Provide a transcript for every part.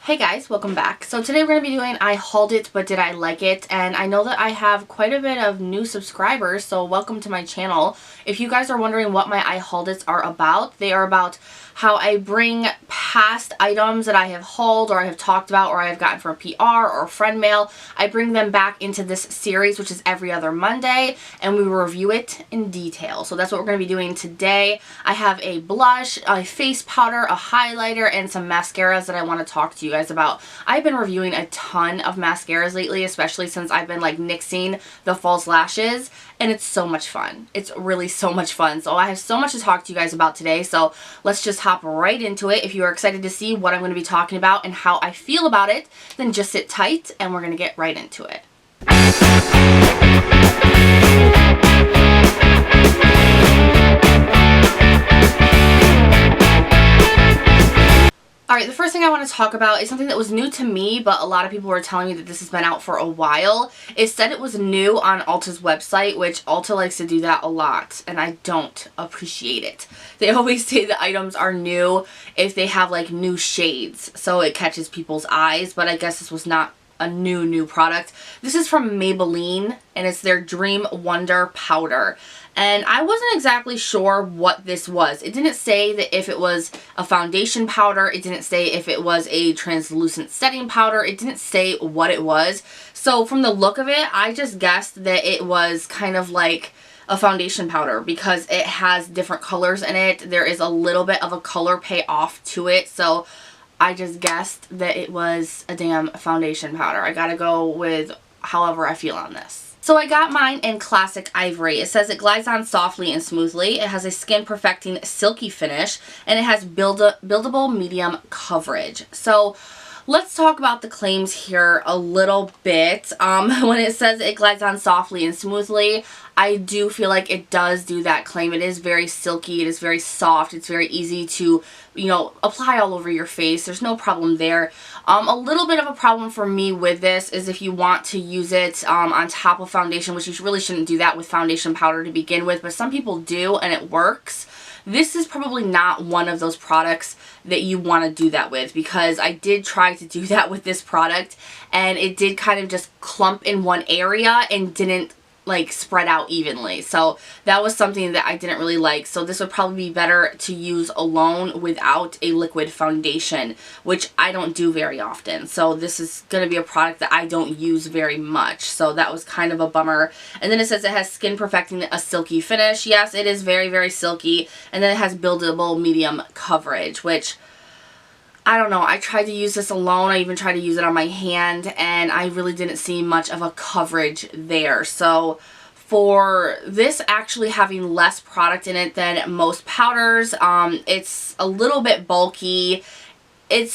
Hey guys, welcome back. So today we're going to be doing I hauled it but did I like it, and I know that I have quite a bit of new subscribers, so welcome to my channel. If you guys are wondering what my I hauled it's are about, they are about how I bring past items that I have hauled or I have talked about or I have gotten from PR or friend mail. I bring them back into this series, which is every other Monday, and we review it in detail. So that's what we're going to be doing today. I have a blush, a face powder, a highlighter, and some mascaras that I want to talk to you guys about. I've been reviewing a ton of mascaras lately, especially since I've been like nixing the false lashes, and it's so much fun. It's really so much fun. So I have so much to talk to you guys about today, so let's just hop right into it. If you are excited to see what I'm going to be talking about and how I feel about it, then just sit tight and we're going to get right into it. Alright, the first thing I want to talk about is something that was new to me, but a lot of people were telling me that this has been out for a while. It said it was new on Ulta's website, which Ulta likes to do that a lot, and I don't appreciate it. They always say the items are new if they have like new shades, so it catches people's eyes, but I guess this was not a new product. This is from Maybelline, and it's their Dream Wonder Powder. And I wasn't exactly sure what this was. It didn't say that if it was a foundation powder. It didn't say if it was a translucent setting powder. It didn't say what it was. So from the look of it, I just guessed that it was kind of like a foundation powder because it has different colors in it. There is a little bit of a color payoff to it. So I just guessed that it was a damn foundation powder. I gotta go with however I feel on this. So I got mine in Classic Ivory. It says it glides on softly and smoothly. It has a skin perfecting silky finish, and it has buildable medium coverage. So let's talk about the claims here a little bit. When it says it glides on softly and smoothly, I do feel like it does do that claim. It is very silky. It is very soft. It's very easy to, you know, apply all over your face. There's no problem there. A little bit of a problem for me with this is if you want to use it on top of foundation, which you really shouldn't do that with foundation powder to begin with, but some people do and it works. This is probably not one of those products that you want to do that with, because I did try to do that with this product and it did kind of just clump in one area and didn't like spread out evenly. So that was something that I didn't really like. So this would probably be better to use alone without a liquid foundation, which I don't do very often. So this is going to be a product that I don't use very much. So that was kind of a bummer. And then it says it has skin perfecting a silky finish. Yes, it is very silky. And then it has buildable medium coverage, which I don't know. I tried to use this alone. I even tried to use it on my hand, and I really didn't see much of a coverage there. So for this actually having less product in it than most powders, it's a little bit bulky. I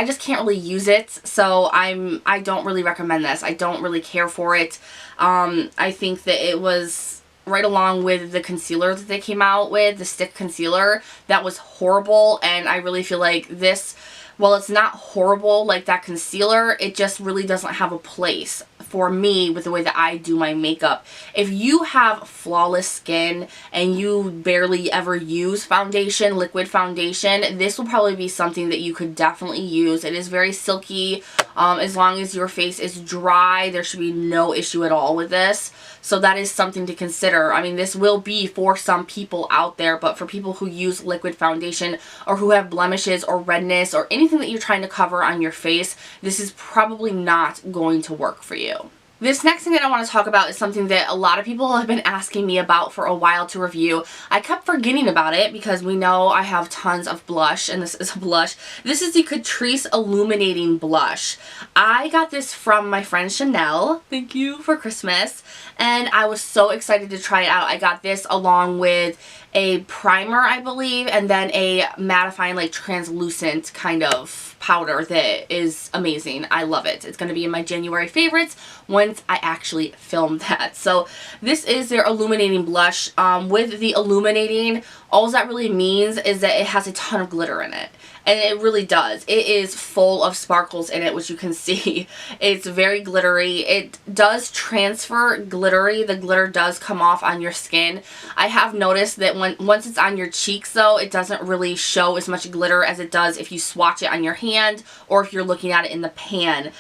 just can't really use it, so I don't really recommend this. I don't really care for it. I think that it was right along with the concealer that they came out with, the stick concealer, that was horrible, and I really feel like this, while it's not horrible like that concealer, it just really doesn't have a place for me with the way that I do my makeup. If you have flawless skin and you barely ever use foundation, liquid foundation, this will probably be something that you could definitely use. It is very silky. As long as your face is dry, there should be no issue at all with this. So that is something to consider. I mean, this will be for some people out there, but for people who use liquid foundation or who have blemishes or redness or anything that you're trying to cover on your face, this is probably not going to work for you. This next thing that I want to talk about is something that a lot of people have been asking me about for a while to review. I kept forgetting about it because we know I have tons of blush, and this is a blush. This is the Catrice Illuminating Blush. I got this from my friend Chanel, thank you, for Christmas, and I was so excited to try it out. I got this along with a primer, I believe, and then a mattifying, like translucent kind of powder that is amazing. I love it. It's going to be in my January favorites once I actually film that. So this is their illuminating blush. With the illuminating, all that really means is that it has a ton of glitter in it. And it really does. It is full of sparkles in it, which you can see. It's very glittery. It does transfer glittery. The glitter does come off on your skin. I have noticed that once it's on your cheeks, though, it doesn't really show as much glitter as it does if you swatch it on your hand or if you're looking at it in the pan.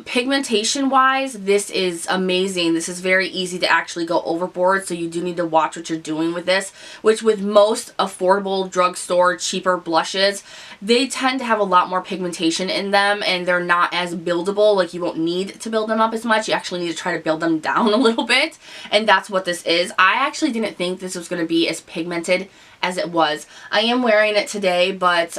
Pigmentation-wise, this is amazing. This is very easy to actually go overboard, so you do need to watch what you're doing with this, which with most affordable drugstore cheaper blushes, they tend to have a lot more pigmentation in them, and they're not as buildable. Like, you won't need to build them up as much. You actually need to try to build them down a little bit, and that's what this is. I actually didn't think this was going to be as pigmented as it was. I am wearing it today, but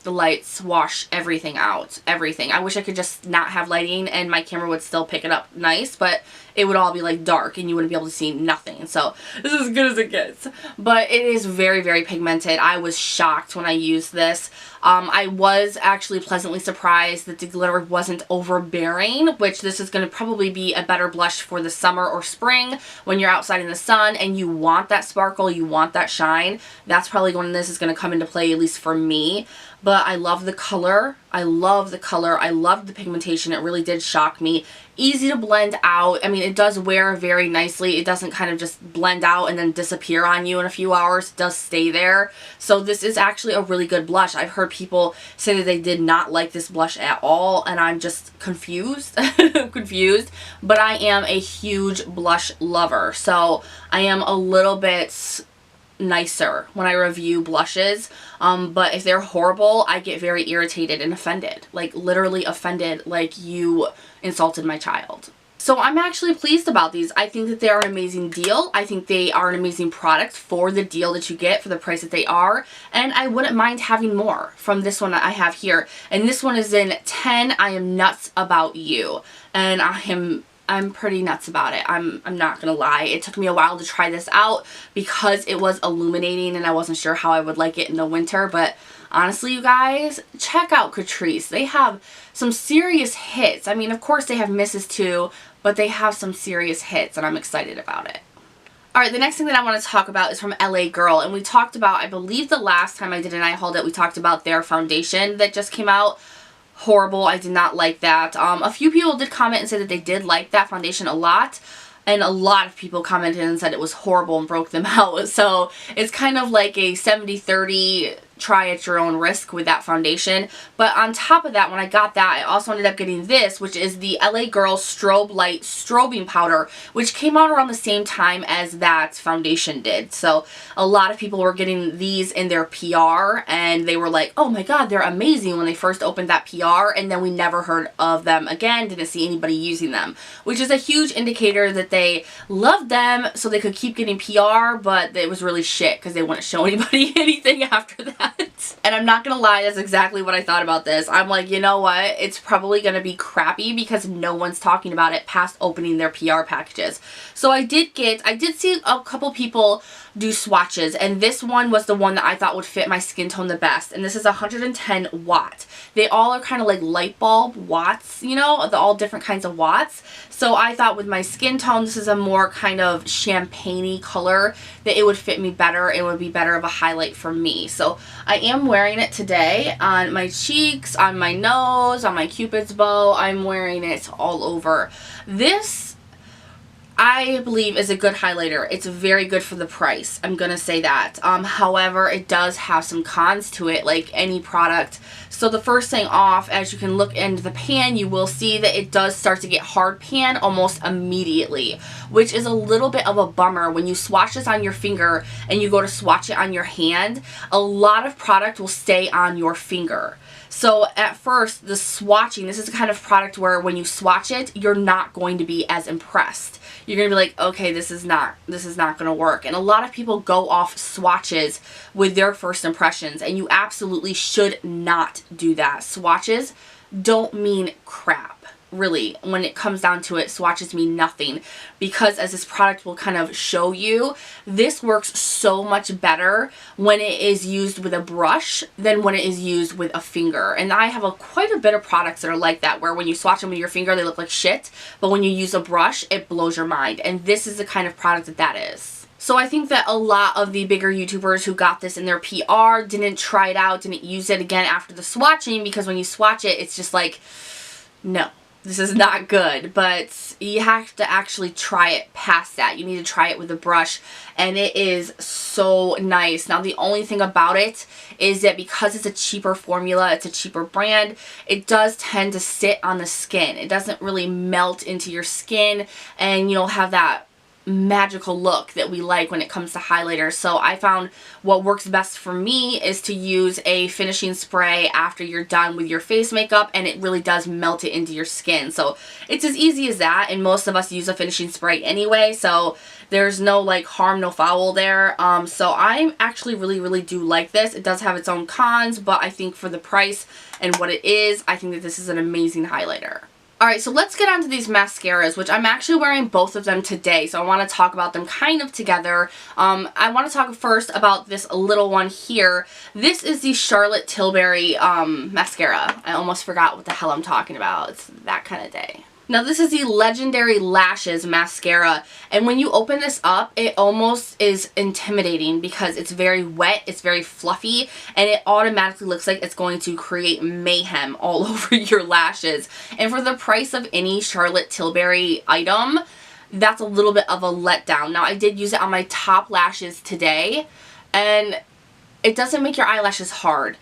the lights wash everything out. Everything. I wish I could just not have lighting and my camera would still pick it up nice, but it would all be like dark and you wouldn't be able to see nothing. So this is as good as it gets. But it is very, very pigmented. I was shocked when I used this. I was actually pleasantly surprised that the glitter wasn't overbearing, which this is going to probably be a better blush for the summer or spring when you're outside in the sun and you want that sparkle, you want that shine. That's probably when this is going to come into play, at least for me. But I love the color. I love the color. I love the pigmentation. It really did shock me. Easy to blend out. I mean, it does wear very nicely. It doesn't kind of just blend out and then disappear on you in a few hours. It does stay there. So this is actually a really good blush. I've heard people say that they did not like this blush at all, and I'm just confused. Confused. But I am a huge blush lover. So I am a little bit nicer when I review blushes, but if they're horrible, I get very irritated and offended, like literally offended, like you insulted my child. So I'm actually pleased about these. I think that they are an amazing deal. I think they are an amazing product for the deal that you get for the price that they are, and I wouldn't mind having more from this one that I have here. And this one is in 10 I Am Nuts About You, and I'm pretty nuts about it. I'm not gonna lie. It took me a while to try this out because it was illuminating and I wasn't sure how I would like it in the winter, but honestly, you guys, check out Catrice. They have some serious hits. I mean, of course they have misses too, but they have some serious hits and I'm excited about it. Alright, the next thing that I want to talk about is from LA Girl, and we talked about, I believe the last time I did an eye haul, that we talked about their foundation that just came out. Horrible. I did not like that. A few people did comment and say that they did like that foundation a lot, and a lot of people commented and said it was horrible and broke them out. So it's kind of like a 70-30 try at your own risk with that foundation. But on top of that, when I got that, I also ended up getting this, which is the LA Girl Strobe Light Strobing Powder, which came out around the same time as that foundation did. So a lot of people were getting these in their PR, and they were like, oh my god, they're amazing when they first opened that PR, and then we never heard of them again, didn't see anybody using them, which is a huge indicator that they loved them so they could keep getting PR, but it was really shit because they wouldn't show anybody anything after that. And I'm not gonna lie, that's exactly what I thought about this. I'm like, you know what? It's probably gonna be crappy because no one's talking about it past opening their PR packages. So I did see a couple people do swatches, and this one was the one that I thought would fit my skin tone the best, and this is 110 watt. They all are kind of like light bulb watts, you know, all different kinds of watts. So I thought with my skin tone, this is a more kind of champagne-y color, that it would fit me better. It would be better of a highlight for me. So I am wearing it today on my cheeks, on my nose, on my Cupid's bow. I'm wearing it all over. This, I believe, is a good highlighter. It's very good for the price. I'm gonna say that. However, it does have some cons to it, like any product. So the first thing off, as you can look into the pan, you will see that it does start to get hard pan almost immediately, which is a little bit of a bummer. When you swatch this on your finger and you go to swatch it on your hand, a lot of product will stay on your finger. So at first, the swatching, this is the kind of product where when you swatch it, you're not going to be as impressed. You're going to be like, okay, this is not going to work. And a lot of people go off swatches with their first impressions, and you absolutely should not do that. Swatches don't mean crap. Really, when it comes down to it, swatches mean nothing, because as this product will kind of show you, this works so much better when it is used with a brush than when it is used with a finger. And I have quite a bit of products that are like that, where when you swatch them with your finger, they look like shit, but when you use a brush, it blows your mind. And this is the kind of product that is. So I think that a lot of the bigger YouTubers who got this in their PR didn't try it out, didn't use it again after the swatching, because when you swatch it, it's just like, no, this is not good. But you have to actually try it past that. You need to try it with a brush, and it is so nice. Now, the only thing about it is that because it's a cheaper formula, it's a cheaper brand, it does tend to sit on the skin. It doesn't really melt into your skin, and you don't have that magical look that we like when it comes to highlighters. So I found what works best for me is to use a finishing spray after you're done with your face makeup, and it really does melt it into your skin. So it's as easy as that, and most of us use a finishing spray anyway, so there's no like harm, no foul there. So I actually really do like this. It does have its own cons, but I think for the price and what it is, I think that this is an amazing highlighter. Alright, so let's get on to these mascaras, which I'm actually wearing both of them today, so I want to talk about them kind of together. I want to talk first about this little one here. This is the Charlotte Tilbury mascara. I almost forgot what the hell I'm talking about. It's that kind of day. Now, this is the Legendary Lashes mascara, and when you open this up, it almost is intimidating because it's very wet, it's very fluffy, and it automatically looks like it's going to create mayhem all over your lashes. And for the price of any Charlotte Tilbury item, that's a little bit of a letdown. Now, I did use it on my top lashes today, and it doesn't make your eyelashes hard.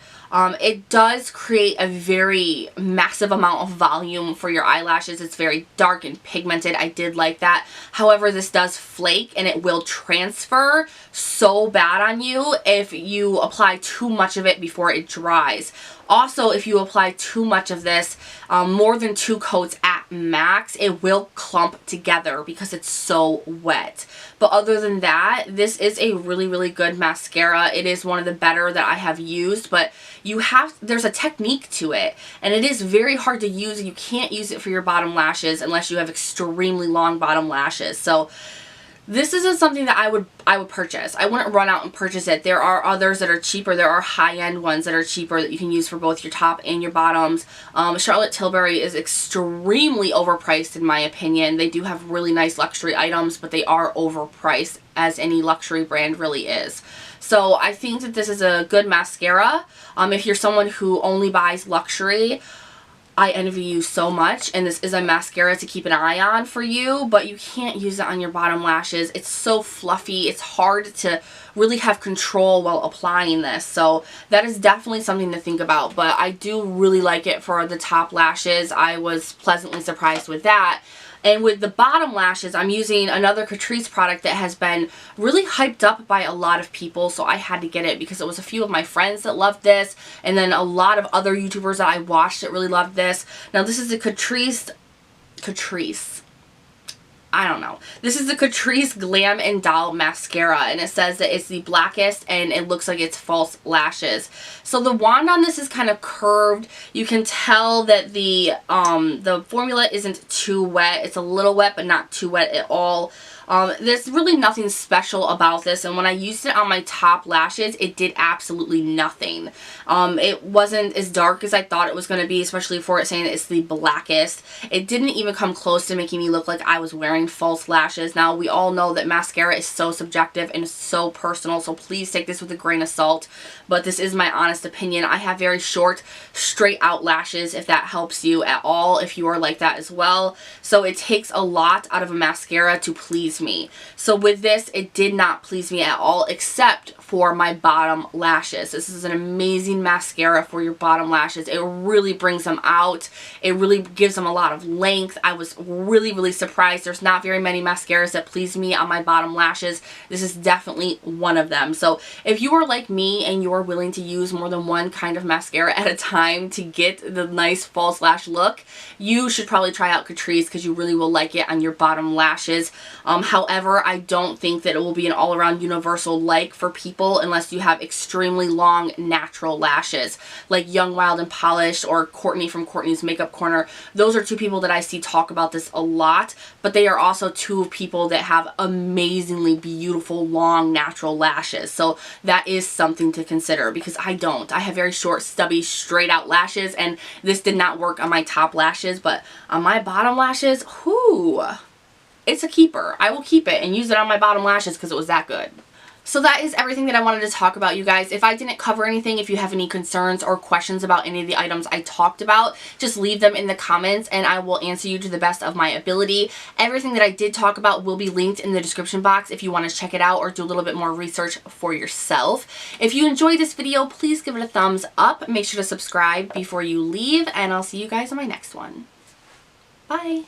It does create a very massive amount of volume for your eyelashes. It's very dark and pigmented. I did like that. However, this does flake, and it will transfer so bad on you if you apply too much of it before it dries. Also, if you apply too much of this, more than 2 coats at max, it will clump together because it's so wet. But other than that, this is a really good mascara. It is one of the better that I have used, but there's a technique to it, and it is very hard to use. You can't use it for your bottom lashes unless you have extremely long bottom lashes. So this isn't something that I would purchase. I wouldn't run out and purchase it. There are others that are cheaper. There are high-end ones that are cheaper that you can use for both your top and your bottoms. Charlotte Tilbury is extremely overpriced in my opinion. They do have really nice luxury items, but they are overpriced, as any luxury brand really is. So I think that this is a good mascara. If you're someone who only buys luxury, I envy you so much, and this is a mascara to keep an eye on for you, but you can't use it on your bottom lashes. It's so fluffy. It's hard to really have control while applying this, so that is definitely something to think about. But I do really like it for the top lashes. I was pleasantly surprised with that. And with the bottom lashes, I'm using another Catrice product that has been really hyped up by a lot of people, so I had to get it because it was a few of my friends that loved this, and then a lot of other YouTubers that I watched that really loved this. Now, this is the Catrice, I don't know. This is the Catrice Glam and Doll Mascara, and it says that it's the blackest, and it looks like it's false lashes. So the wand on this is kind of curved. You can tell that the formula isn't too wet. It's a little wet, but not too wet at all. There's really nothing special about this, and when I used it on my top lashes, it did absolutely nothing. It wasn't as dark as I thought it was going to be, especially for it saying that it's the blackest. It didn't even come close to making me look like I was wearing false lashes. Now, we all know that mascara is so subjective and so personal, so please take this with a grain of salt, but this is my honest opinion. I have very short, straight out lashes, if that helps you at all, if you are like that as well. So it takes a lot out of a mascara to please me. So with this, it did not please me at all, except for my bottom lashes. This is an amazing mascara for your bottom lashes. It really brings them out. It really gives them a lot of length. I was really surprised. There's not very many mascaras that please me on my bottom lashes. This is definitely one of them. So if you are like me and you're willing to use more than one kind of mascara at a time to get the nice false lash look, you should probably try out Catrice, because you really will like it on your bottom lashes. However, I don't think that it will be an all-around universal like for people unless you have extremely long natural lashes, like Young, Wild, and Polished or Courtney from Courtney's Makeup Corner. Those are two people that I see talk about this a lot, but they are also two people that have amazingly beautiful, long, natural lashes. So that is something to consider, because I don't. I have very short, stubby, straight out lashes, and this did not work on my top lashes, but on my bottom lashes, whoo! it's a keeper. I will keep it and use it on my bottom lashes because it was that good. So that is everything that I wanted to talk about, you guys. If I didn't cover anything, if you have any concerns or questions about any of the items I talked about, just leave them in the comments and I will answer you to the best of my ability. Everything that I did talk about will be linked in the description box if you want to check it out or do a little bit more research for yourself. If you enjoyed this video, please give it a thumbs up. Make sure to subscribe before you leave, and I'll see you guys in my next one. Bye!